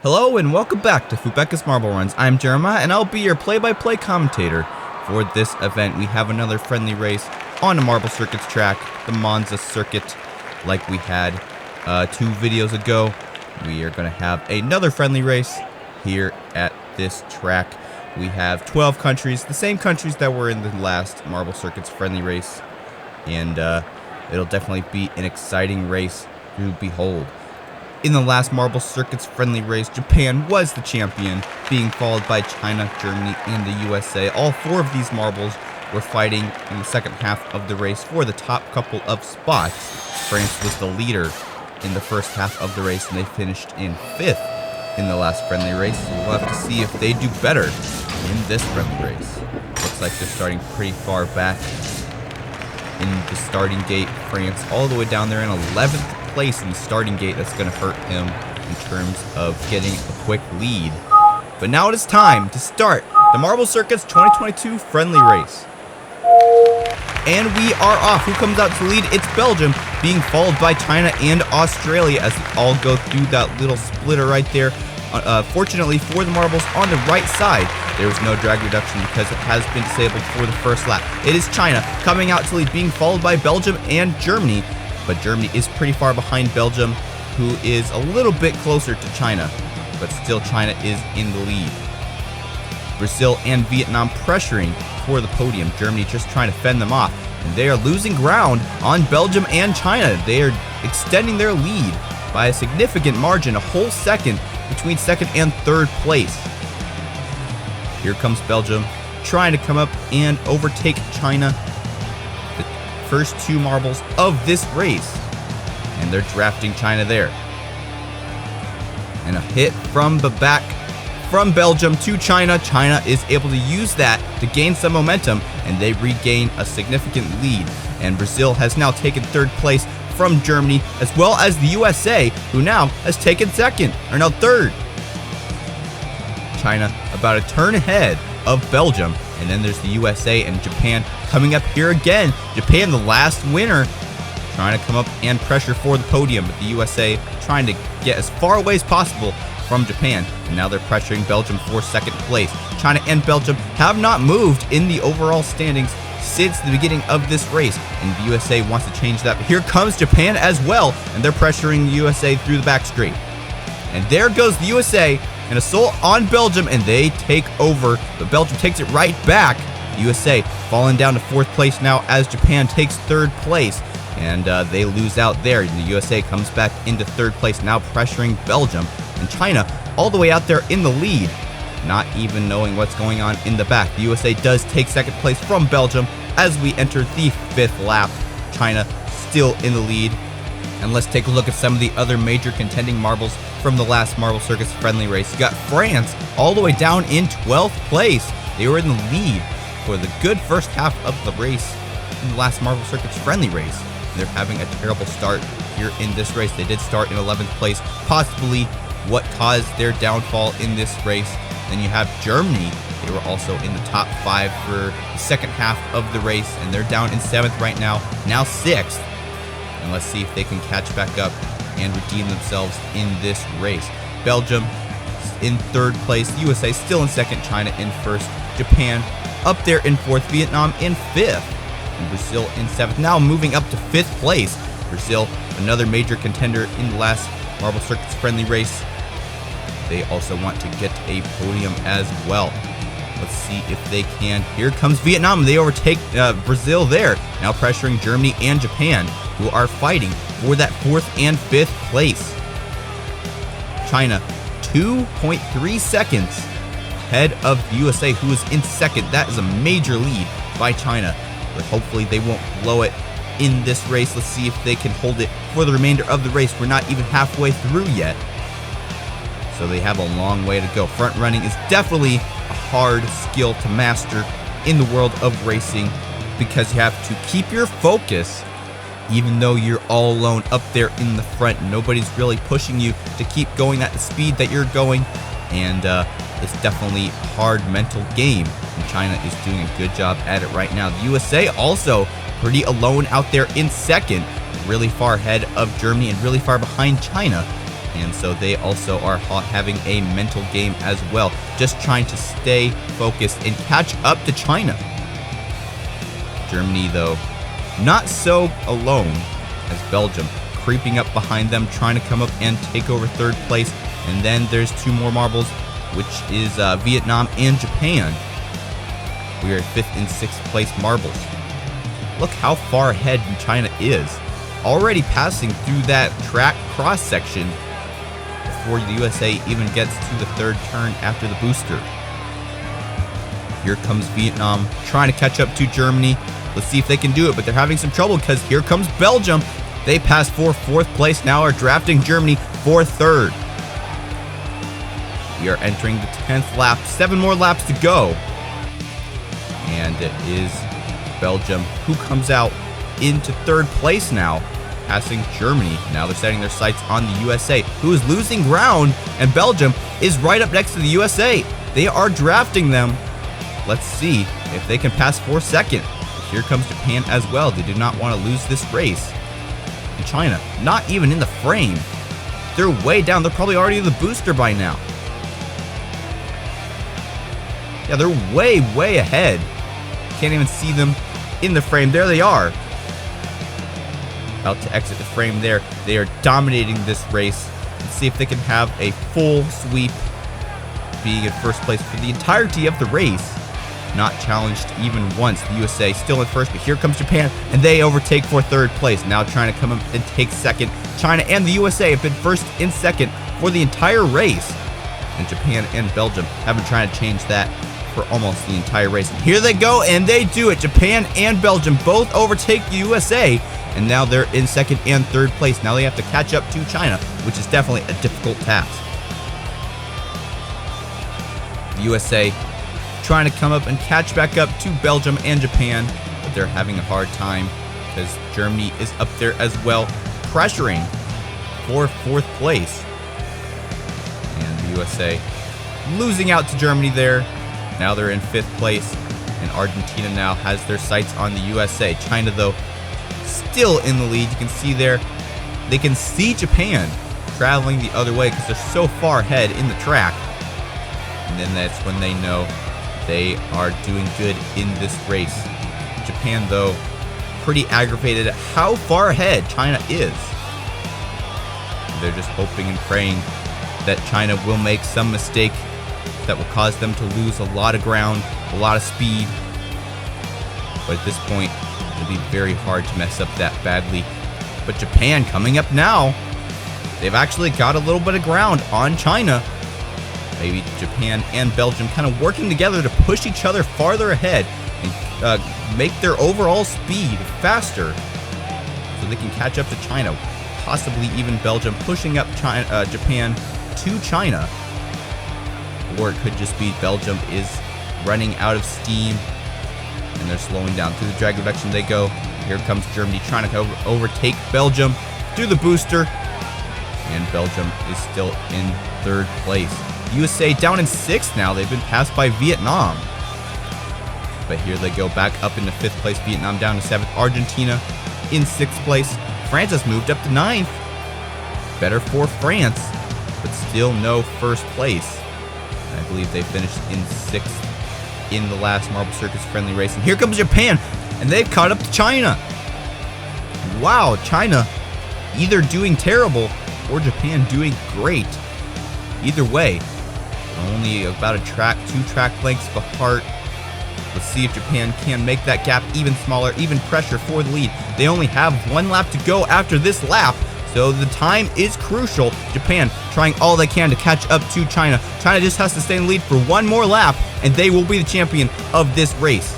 Hello and welcome back to Fubeca's Marble Runs. I'm Jeremiah and I'll be your play-by-play commentator for this event. We have another friendly race on the Marble Circuits track, the Monza Circuit, like we had 2 videos ago. We are going to have another friendly race here at this track. We have 12 countries, the same countries that were in the last Marble Circuits friendly race, and it'll definitely be an exciting race to behold. In the last Marble Circuits friendly race, Japan was the champion, being followed by China, Germany, and the USA. All 4 of these marbles were fighting in the second half of the race for the top couple of spots. France was the leader in the first half of the race, and they finished in 5th in the last friendly race. So we'll have to see if they do better in this friendly race. Looks like they're starting pretty far back in the starting gate. France all the way down there in 11th place in the starting gate. That's going to hurt him in terms of getting a quick lead. But now it is time to start the Marble Circuits 2022 friendly race. And we are off. Who comes out to lead? It's Belgium, being followed by China and Australia as they all go through that little splitter right there. Fortunately for the marbles on the right side, there was no drag reduction because it has been disabled for the first lap. It is China coming out to lead, being followed by Belgium and Germany. But Germany is pretty far behind Belgium, who is a little bit closer to China. But still, China is in the lead. Brazil and Vietnam pressuring for the podium. Germany just trying to fend them off. And they are losing ground on Belgium and China. They are extending their lead by a significant margin, a whole second between second and third place. Here comes Belgium, trying to come up and overtake China. First 2 marbles of this race, and they're drafting China there. And a hit from the back from Belgium to China. China is able to use that to gain some momentum, and they regain a significant lead. And Brazil has now taken 3rd place from Germany, as well as the USA, who now has taken 2nd, or now 3rd. China about a turn ahead of Belgium. And then there's the USA and Japan coming up here again. Japan, the last winner, trying to come up and pressure for the podium. But the USA trying to get as far away as possible from Japan. And now they're pressuring Belgium for 2nd place. China and Belgium have not moved in the overall standings since the beginning of this race. And the USA wants to change that. But here comes Japan as well. And they're pressuring the USA through the back straight. And there goes the USA. An assault on Belgium, and they take over, but Belgium takes it right back. USA falling down to 4th place now as Japan takes 3rd place, and they lose out there. The USA comes back into 3rd place, now pressuring Belgium, and China all the way out there in the lead, not even knowing what's going on in the back. The USA does take 2nd place from Belgium as we enter the 5th lap. China still in the lead. And let's take a look at some of the other major contending marbles from the last Marble Circuits friendly race. You got France all the way down in 12th place. They were in the lead for the good first half of the race in the last Marble Circuits friendly race. They're having a terrible start here in this race. They did start in 11th place, possibly what caused their downfall in this race. Then you have Germany. They were also in the top 5 for the second half of the race, and they're down in 7th right now 6th. And let's see if they can catch back up and redeem themselves in this race. Belgium in 3rd place, USA still in 2nd, China in 1st, Japan up there in 4th, Vietnam in 5th, and Brazil in 7th. Now moving up to 5th place. Brazil, another major contender in the last Marble Circuits friendly race. They also want to get a podium as well. Let's see if they can. Here comes Vietnam. They overtake Brazil there. Now pressuring Germany and Japan, who are fighting for that 4th and 5th place. China, 2.3 seconds ahead of the USA, who is in 2nd. That is a major lead by China. But hopefully they won't blow it in this race. Let's see if they can hold it for the remainder of the race. We're not even halfway through yet, so they have a long way to go. Front running is definitely a hard skill to master in the world of racing, because you have to keep your focus even though you're all alone up there in the front. Nobody's really pushing you to keep going at the speed that you're going, and it's definitely a hard mental game, and China is doing a good job at it right now. The USA also pretty alone out there in 2nd, really far ahead of Germany and really far behind China. And so they also are having a mental game as well, just trying to stay focused and catch up to China. Germany, though, not so alone, as Belgium creeping up behind them, trying to come up and take over third place. And then there's two more marbles, which is Vietnam and Japan. We are 5th and 6th place marbles. Look how far ahead China is, already passing through that track cross section before the USA even gets to the third turn after the booster. Here comes Vietnam trying to catch up to Germany. Let's see if they can do it, but they're having some trouble because here comes Belgium. They passed for 4th place, now are drafting Germany for 3rd. We are entering the 10th lap, 7 more laps to go. And it is Belgium who comes out into 3rd place now, passing Germany. Now they're setting their sights on the USA, who is losing ground, and Belgium is right up next to the USA. They are drafting them. Let's see if they can pass for 2nd. Here comes Japan as well. They do not want to lose this race. And China, not even in the frame. They're way down. They're probably already in the booster by now. Yeah, they're way, way ahead. Can't even see them in the frame. There they are. About to exit the frame there. They are dominating this race. Let's see if they can have a full sweep, being in 1st place for the entirety of the race. Not challenged even once. The USA still in 1st, but here comes Japan, and they overtake for 3rd place. Now trying to come up and take 2nd. China and the USA have been 1st and 2nd for the entire race. And Japan and Belgium have been trying to change that for almost the entire race. And here they go, and they do it. Japan and Belgium both overtake the USA, and now they're in 2nd and 3rd place. Now they have to catch up to China, which is definitely a difficult task. The USA trying to come up and catch back up to Belgium and Japan, but they're having a hard time because Germany is up there as well, pressuring for 4th place. And the USA losing out to Germany there. Now they're in 5th place, and Argentina now has their sights on the USA. China, though, still in the lead. You can see there, they can see Japan traveling the other way because they're so far ahead in the track. And then that's when they know they are doing good in this race. Japan, though, pretty aggravated at how far ahead China is. They're just hoping and praying that China will make some mistake that will cause them to lose a lot of ground, a lot of speed. But at this point, it'll be very hard to mess up that badly. But Japan coming up now. They've actually got a little bit of ground on China. Maybe Japan and Belgium kind of working together to push each other farther ahead and make their overall speed faster so they can catch up to China. Possibly even Belgium pushing up Japan to China. Or it could just be Belgium is running out of steam and they're slowing down. Through the drag reduction they go. Here comes Germany trying to overtake Belgium through the booster. And Belgium is still in 3rd place. USA down in 6th now. They've been passed by Vietnam. But here they go back up into 5th place. Vietnam down to 7th. Argentina in 6th place. France has moved up to 9th. Better for France, but still no 1st place. I believe they finished in 6th in the last Marble Circus friendly race. And here comes Japan, and they've caught up to China. Wow, China either doing terrible or Japan doing great. Either way, only about two track lengths apart. Let's see if Japan can make that gap even smaller, even pressure for the lead. They only have 1 lap to go after this lap, so the time is crucial. Japan trying all they can to catch up to China. China just has to stay in the lead for 1 more lap, and they will be the champion of this race.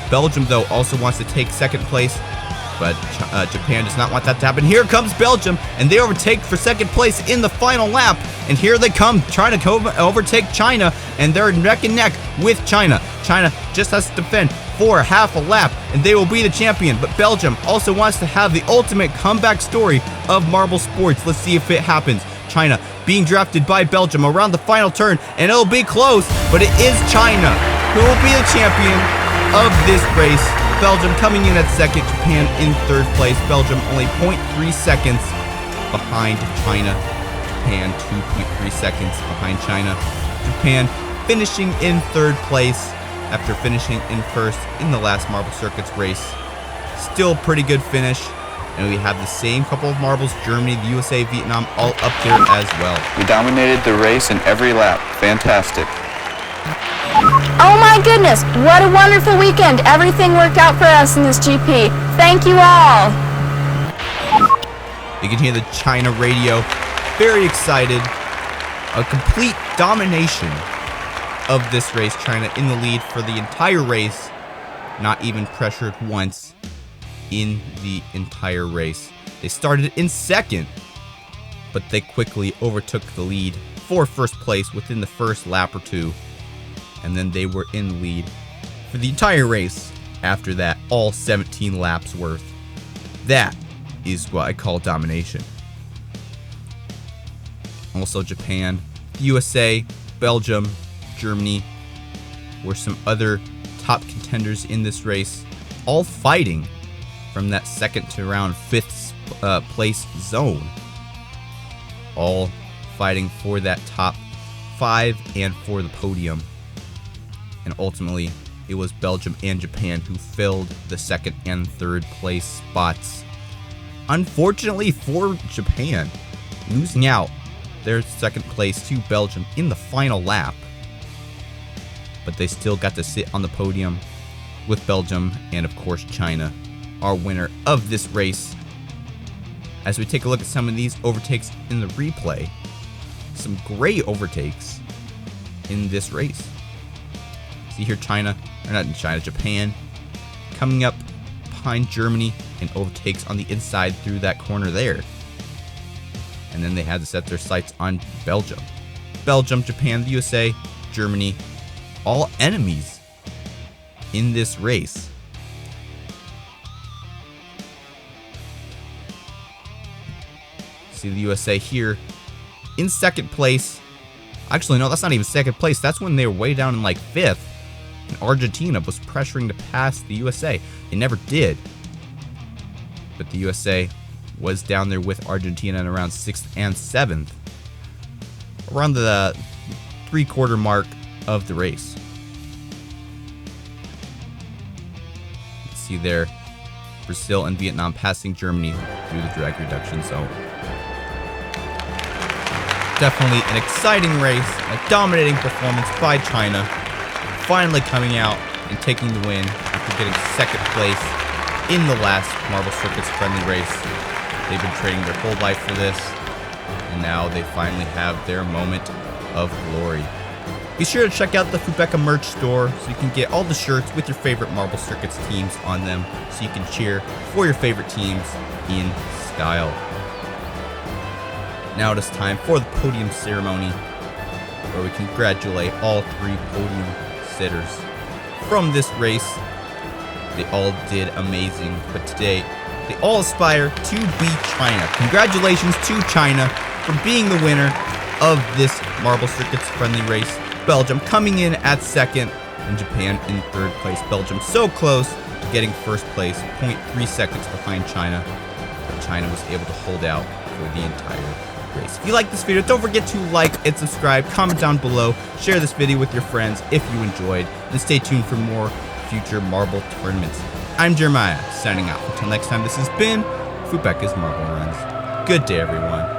Belgium, though, also wants to take 2nd place, but Japan does not want that to happen. Here comes Belgium, and they overtake for 2nd place in the final lap. And here they come, trying to overtake China, and they're neck and neck with China. China just has to defend for half a lap, and they will be the champion. But Belgium also wants to have the ultimate comeback story of marble sports. Let's see if it happens. China being drafted by Belgium around the final turn, and it'll be close, but it is China who will be the champion of this race. Belgium coming in at 2nd, Japan in 3rd place. Belgium only 0.3 seconds behind China. Japan 2.3 seconds behind China. Japan finishing in third place after finishing in first in the last Marble Circuits race. Still pretty good finish. And we have the same couple of marbles, Germany, the USA, Vietnam, all up there as well. We dominated the race in every lap. Fantastic. Oh my goodness, what a wonderful weekend. Everything worked out for us in this GP. Thank you all. You can hear the China radio. Very excited. A complete domination of this race. China in the lead for the entire race. Not even pressured once in the entire race. They started in second, but they quickly overtook the lead for first place within the first lap or two. And then they were in the lead for the entire race after that, all 17 laps worth. That is what I call domination. Also Japan, the USA, Belgium, Germany were some other top contenders in this race, all fighting from that second to around fifth place zone. All fighting for that top 5 and for the podium. And ultimately, it was Belgium and Japan who filled the second and third place spots. Unfortunately for Japan, losing out their second place to Belgium in the final lap. But they still got to sit on the podium with Belgium and of course China, our winner of this race. As we take a look at some of these overtakes in the replay, some great overtakes in this race. See here Japan coming up behind Germany and overtakes on the inside through that corner there. And then they had to set their sights on Belgium. Belgium, Japan, the USA, Germany, all enemies in this race. See the USA here in second place. Actually, no, that's not even second place. That's when they were way down in like fifth. And Argentina was pressuring to pass the USA. They never did. But the USA was down there with Argentina in around 6th and 7th. Around the 3/4 mark of the race. You can see there Brazil and Vietnam passing Germany through the drag reduction zone. Definitely an exciting race, a dominating performance by China. Finally coming out and taking the win after getting second place in the last Marble Circuits friendly race. They've been training their whole life for this, and now they finally have their moment of glory. Be sure to check out the Fubeca merch store so you can get all the shirts with your favorite Marble Circuits teams on them, so you can cheer for your favorite teams in style. Now it is time for the podium ceremony, where we congratulate all 3 podium sitters from this race. They all did amazing, but today they all aspire to beat China. Congratulations to China for being the winner of this Marble Circuits friendly race. Belgium coming in at second and Japan in third place. Belgium so close to getting first place, 0.3 seconds behind China, but China was able to hold out for the entire race. If you like this video, don't forget to like and subscribe, comment down below, share this video with your friends if you enjoyed, and stay tuned for more future marble tournaments. I'm Jeremiah, signing out. Until next time, this has been Fubeca's Marble Runs. Good day, everyone.